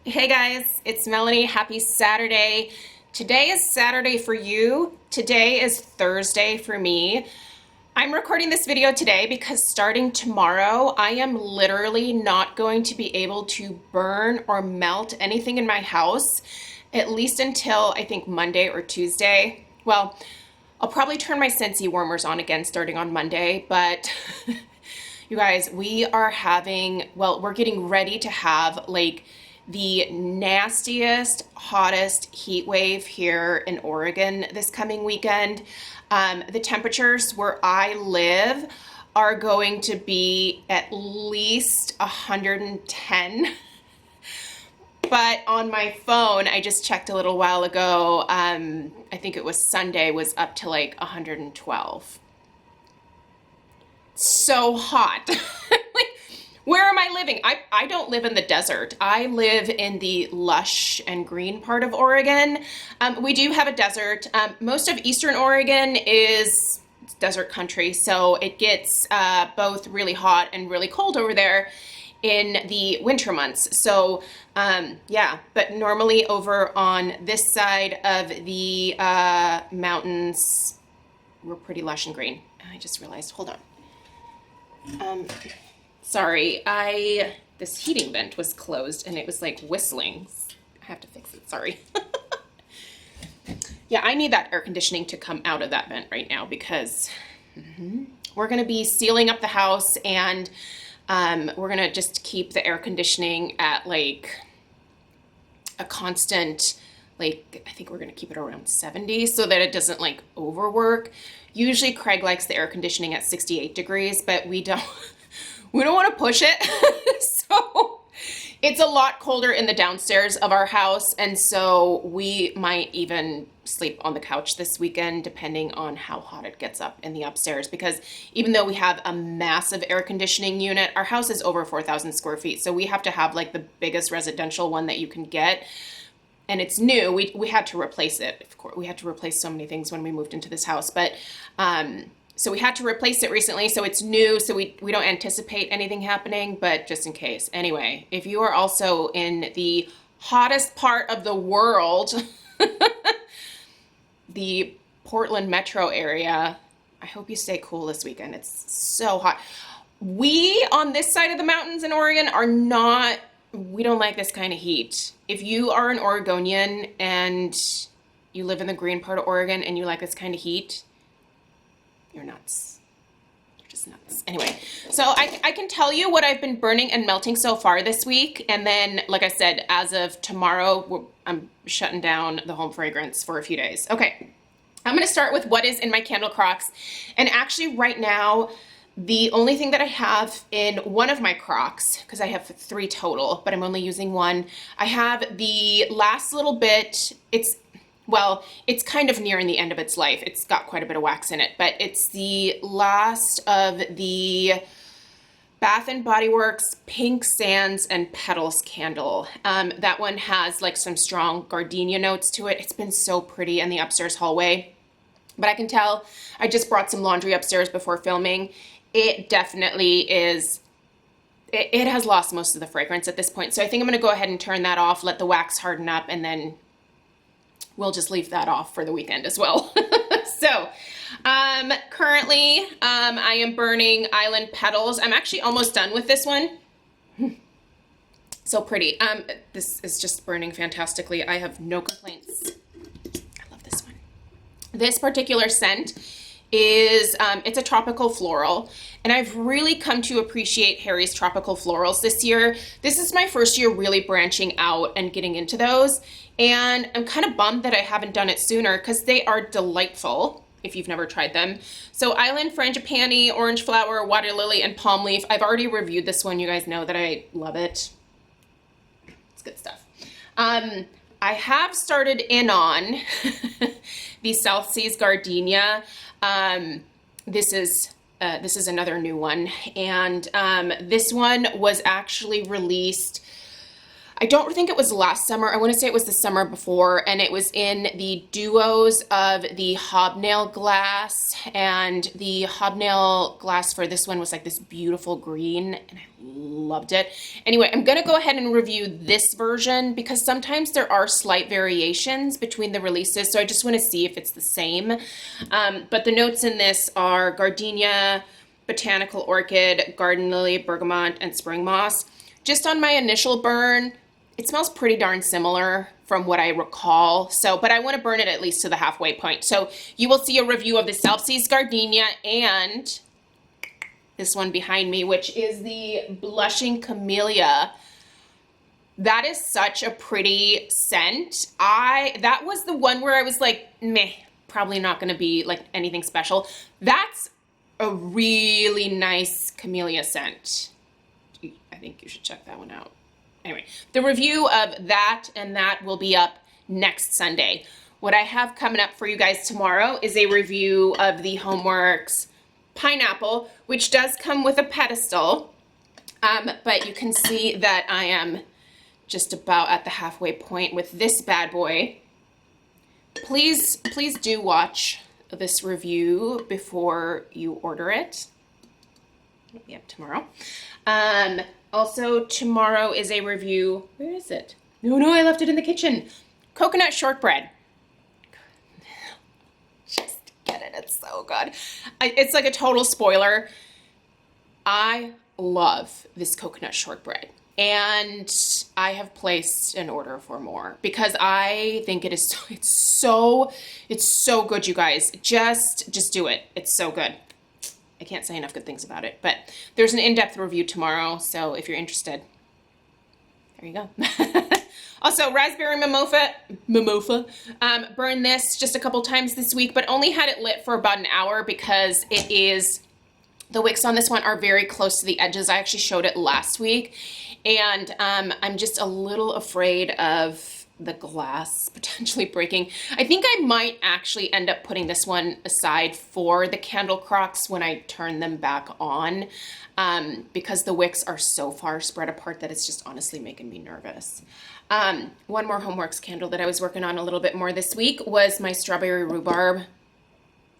Hey guys, it's Melanie. Happy Saturday. Today is Saturday for you. Today is Thursday for me. I'm recording this video today because starting tomorrow, I am literally not going to be able to burn or melt anything in my house, at least until I think Monday or Tuesday. Well, I'll probably turn my Scentsy warmers on again starting on Monday, but you guys, we're getting ready to have like the nastiest, hottest heat wave here in Oregon this coming weekend. The temperatures where I live are going to be at least 110. But on my phone, I just checked a little while ago, I think it was Sunday, was up to like 112. So hot. Like, where am I living? I don't live in the desert. I live in the lush and green part of Oregon. We do have a desert. Most of Eastern Oregon is desert country, so it gets both really hot and really cold over there in the winter months. So yeah, but normally over on this side of the mountains, we're pretty lush and green. I just realized, hold on. Sorry, this heating vent was closed and it was like whistling. I have to fix it, sorry. Yeah, I need that air conditioning to come out of that vent right now because we're gonna be sealing up the house and we're gonna just keep the air conditioning at like a constant, like, I think we're gonna keep it around 70 so that it doesn't like overwork. Usually Craig likes the air conditioning at 68 degrees, but we don't want to push it. So it's a lot colder in the downstairs of our house, and so we might even sleep on the couch this weekend depending on how hot it gets up in the upstairs, because even though we have a massive air conditioning unit, our house is over 4,000 square feet, so we have to have like the biggest residential one that you can get. And it's new. We had to replace it. Of course, we had to replace so many things when we moved into this house, but so we had to replace it recently. So it's new. So we don't anticipate anything happening, but just in case. Anyway, if you are also in the hottest part of the world, the Portland metro area, I hope you stay cool this weekend. It's so hot. We on this side of the mountains in Oregon we don't like this kind of heat. If you are an Oregonian and you live in the green part of Oregon and you like this kind of heat, you're nuts. You're just nuts. Anyway, so I can tell you what I've been burning and melting so far this week. And then, like I said, as of tomorrow, I'm shutting down the Home Fragrance for a few days. Okay, I'm going to start with what is in my candle crocks. And actually right now, the only thing that I have in one of my crocks, because I have 3 total, but I'm only using one, I have the last little bit. It's kind of nearing the end of its life. It's got quite a bit of wax in it, but it's the last of the Bath and Body Works Pink Sands and Petals candle. That one has like some strong gardenia notes to it. It's been so pretty in the upstairs hallway. But I can tell, I just brought some laundry upstairs before filming. It definitely is, it has lost most of the fragrance at this point. So I think I'm going to go ahead and turn that off, let the wax harden up, and then we'll just leave that off for the weekend as well. So currently I am burning Island Petals. I'm actually almost done with this one. So pretty. This is just burning fantastically. I have no complaints. I love this one. This particular scent is, it's a tropical floral, and I've really come to appreciate Harry's tropical florals this year. This is my first year really branching out and getting into those, and I'm kind of bummed that I haven't done it sooner because they are delightful if you've never tried them. So Island Frangipani, Orange Flower, Water Lily, and Palm Leaf. I've already reviewed this one. You guys know that I love it. It's good stuff. I have started in on the South Seas Gardenia. This is another new one, and this one was actually released I don't think it was last summer. I want to say it was the summer before, and it was in the duos of the hobnail glass, and the hobnail glass for this one was like this beautiful green, and I loved it. Anyway, I'm going to go ahead and review this version because sometimes there are slight variations between the releases, so I just want to see if it's the same. But the notes in this are gardenia, botanical orchid, garden lily, bergamot, and spring moss. Just on my initial burn, it smells pretty darn similar from what I recall. So, but I want to burn it at least to the halfway point. So you will see a review of the South Seas Gardenia and this one behind me, which is the Blushing Camellia. That is such a pretty scent. That was the one where I was like, meh, probably not going to be like anything special. That's a really nice camellia scent. I think you should check that one out. Anyway, the review of that and that will be up next Sunday. What I have coming up for you guys tomorrow is a review of the Homeworks Pineapple, which does come with a pedestal, but you can see that I am just about at the halfway point with this bad boy. Please do watch this review before you order it. It'll be up tomorrow. Also, tomorrow is a review. Where is it? No, I left it in the kitchen. Coconut shortbread. Just get it. It's so good. It's like a total spoiler. I love this coconut shortbread. And I have placed an order for more because I think it's so good, you guys. Just do it. It's so good. I can't say enough good things about it, but there's an in-depth review tomorrow, so if you're interested, there you go. Also, raspberry mimosa, burned this just a couple times this week, but only had it lit for about an hour because the wicks on this one are very close to the edges. I actually showed it last week, and I'm just a little afraid of the glass potentially breaking. I think I might actually end up putting this one aside for the candle crocks when I turn them back on, because the wicks are so far spread apart that it's just honestly making me nervous. One more Homeworks candle that I was working on a little bit more this week was my strawberry rhubarb.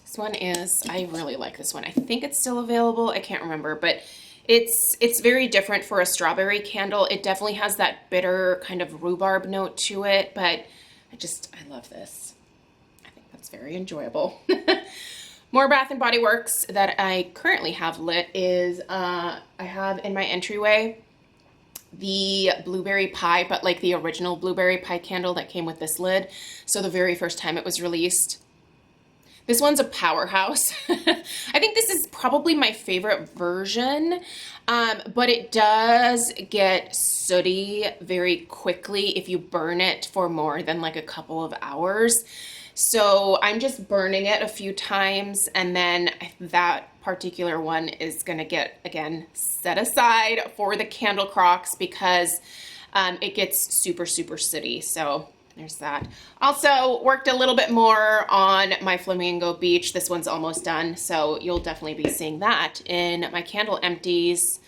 This one I really like this one. I think it's still available. I can't remember, but it's very different for a strawberry candle. It definitely has that bitter kind of rhubarb note to it, but I love this. I think that's very enjoyable. More Bath & Body Works that I currently have lit is, I have in my entryway the blueberry pie, but like the original blueberry pie candle that came with this lid. So the very first time it was released. This one's a powerhouse. I think this is probably my favorite version, but it does get sooty very quickly if you burn it for more than like a couple of hours. So I'm just burning it a few times, and then that particular one is gonna get, again, set aside for the candle crocks because it gets super sooty. So there's that. Also worked a little bit more on my Flamingo Beach. This one's almost done, so you'll definitely be seeing that in my candle empties.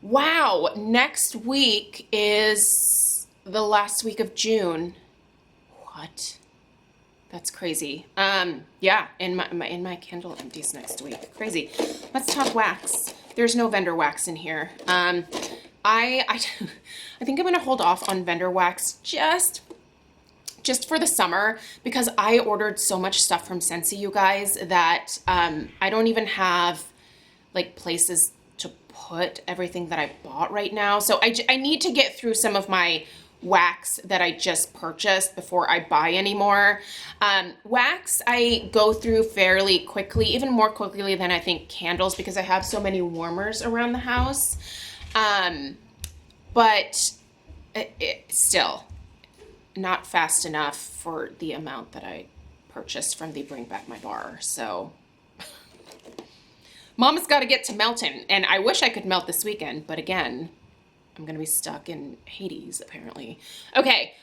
Wow, next week is the last week of June. What? That's crazy. Yeah, in my candle empties next week. Crazy. Let's talk wax. There's no vendor wax in here. I think I'm gonna hold off on vendor wax just for the summer because I ordered so much stuff from Scentsy, you guys, that I don't even have like places to put everything that I bought right now. So I need to get through some of my wax that I just purchased before I buy any more. Wax I go through fairly quickly, even more quickly than I think candles, because I have so many warmers around the house. But it's still not fast enough for the amount that I purchased from the Bring Back My Bar. So Mama's got to get to melting, and I wish I could melt this weekend, but again, I'm going to be stuck in Hades, apparently. Okay,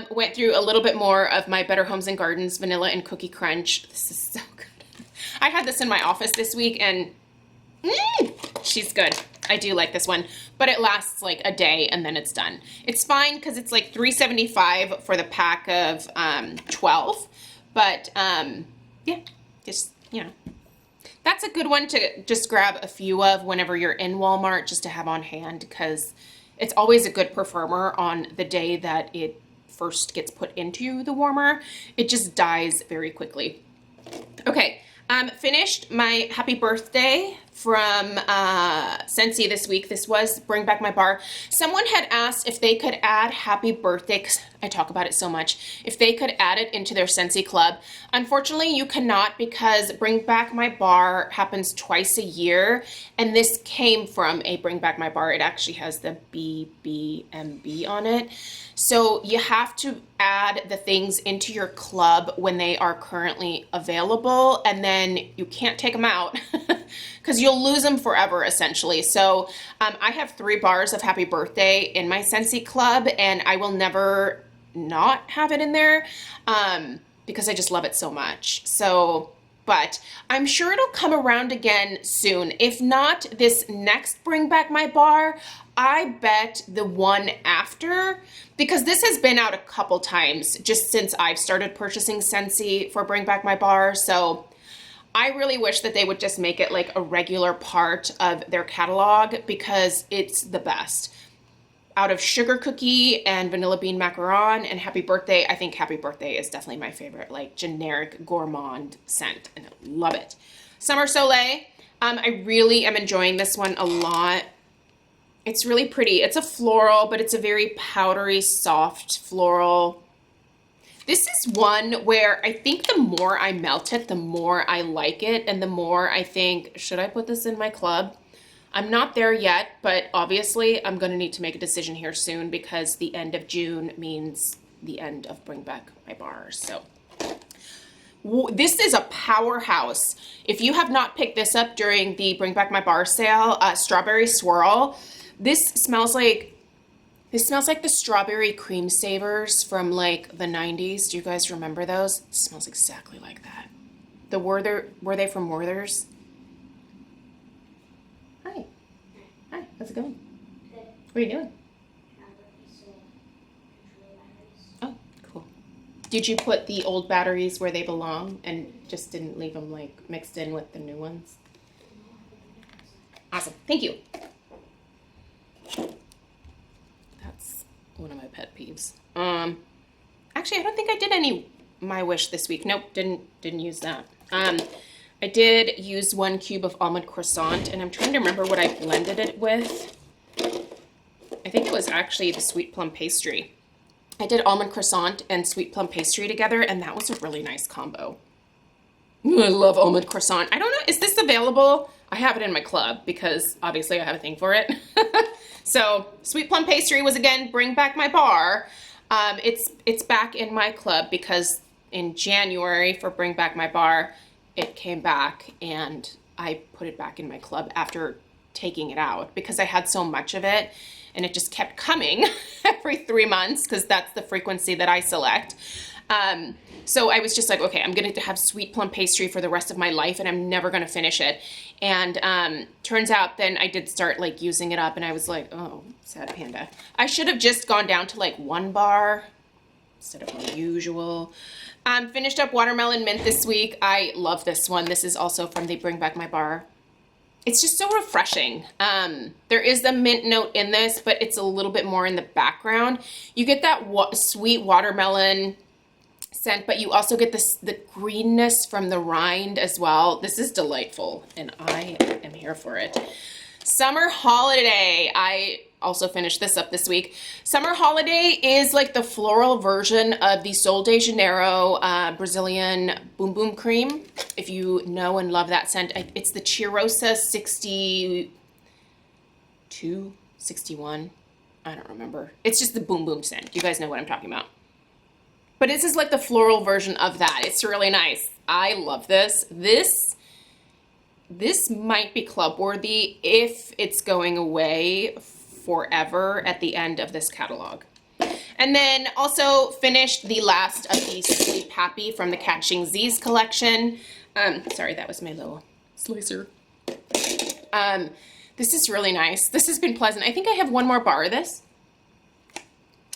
went through a little bit more of my Better Homes and Gardens Vanilla and Cookie Crunch. This is so good. I had this in my office this week, and she's good. I do like this one, but it lasts like a day and then it's done. It's fine because it's like $3.75 for the pack of 12, but yeah, just, you know, that's a good one to just grab a few of whenever you're in Walmart just to have on hand, because it's always a good perfumer on the day that it first gets put into the warmer. It just dies very quickly. Okay, finished my happy birthday from Scentsy this week. This was Bring Back My Bar. Someone had asked if they could add happy birthday, 'cause I talk about it so much, if they could add it into their Scentsy club. Unfortunately, you cannot, because Bring Back My Bar happens twice a year, and this came from a Bring Back My Bar. It actually has the BBMB on it. So you have to add the things into your club when they are currently available, and then you can't take them out because you'll lose them forever, essentially. So I have 3 bars of Happy Birthday in my Scentsy club, and I will never not have it in there because I just love it so much. So, but I'm sure it'll come around again soon. If not this next Bring Back My Bar, I bet the one after, because this has been out a couple times just since I've started purchasing Scentsy for Bring Back My Bar. So I really wish that they would just make it like a regular part of their catalog, because it's the best. Out of Sugar Cookie and Vanilla Bean Macaron and Happy Birthday, I think Happy Birthday is definitely my favorite, like generic gourmand scent, and I love it. Summer Soleil, I really am enjoying this one a lot. It's really pretty. It's a floral, but it's a very powdery, soft floral. This is one where I think the more I melt it, the more I like it, and the more I think, should I put this in my club? I'm not there yet, but obviously I'm going to need to make a decision here soon, because the end of June means the end of Bring Back My Bar. So this is a powerhouse. If you have not picked this up during the Bring Back My Bar sale, Strawberry Swirl, this smells like the strawberry cream savers from like the 90s. Do you guys remember those? It smells exactly like that. Were they from Werther's? Hi. Hi, how's it going? Good. What are you doing? Oh, cool. Did you put the old batteries where they belong and just didn't leave them like mixed in with the new ones? Awesome, thank you. That's one of my pet peeves. Actually, I don't think I did any My Wish this week. Nope, didn't use that. I did use 1 cube of almond croissant, and I'm trying to remember what I blended it with. I think it was actually the sweet plum pastry. I did almond croissant and sweet plum pastry together, and that was a really nice combo. Ooh, I love almond croissant. I don't know, is this available? I have it in my club because obviously I have a thing for it. So sweet plum pastry was, again, Bring Back My Bar. It's back in my club because in January for Bring Back My Bar, it came back, and I put it back in my club after taking it out because I had so much of it, and it just kept coming every 3 months because that's the frequency that I select. So I was just like, okay, I'm going to have sweet plum pastry for the rest of my life, and I'm never going to finish it. And turns out then I did start like using it up, and I was like, oh, sad panda. I should have just gone down to like 1 bar instead of my usual. Finished up Watermelon Mint this week. I love this one. This is also from the Bring Back My Bar. It's just so refreshing. There is the mint note in this, but it's a little bit more in the background. You get that sweet watermelon scent, but you also get the greenness from the rind as well. This is delightful, and I am here for it. Summer Holiday. I also finished this up this week. Summer Holiday is like the floral version of the Sol de Janeiro Brazilian Boom Boom Cream. If you know and love that scent, it's the Cheirosa 62, 61. I don't remember. It's just the Boom Boom scent. You guys know what I'm talking about. But this is like the floral version of that. It's really nice. I love this. This might be club worthy if it's going away forever at the end of this catalog. And then also finished the last of the Sleep Happy from the Catching Z's collection. Sorry, that was my little slicer. This is really nice. This has been pleasant. I think I have one more bar of this.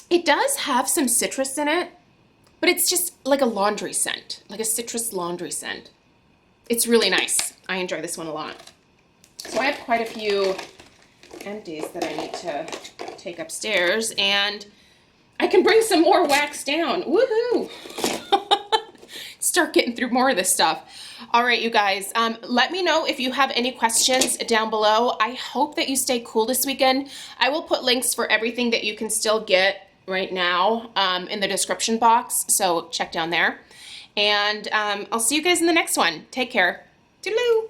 It does have some citrus in it, but it's just like a laundry scent, like a citrus laundry scent. It's really nice. I enjoy this one a lot. So I have quite a few empties that I need to take upstairs, and I can bring some more wax down. Woohoo! Start getting through more of this stuff. All right, you guys, let me know if you have any questions down below. I hope that you stay cool this weekend. I will put links for everything that you can still get right now in the description box, so check down there. And I'll see you guys in the next one. Take care. Toodaloo!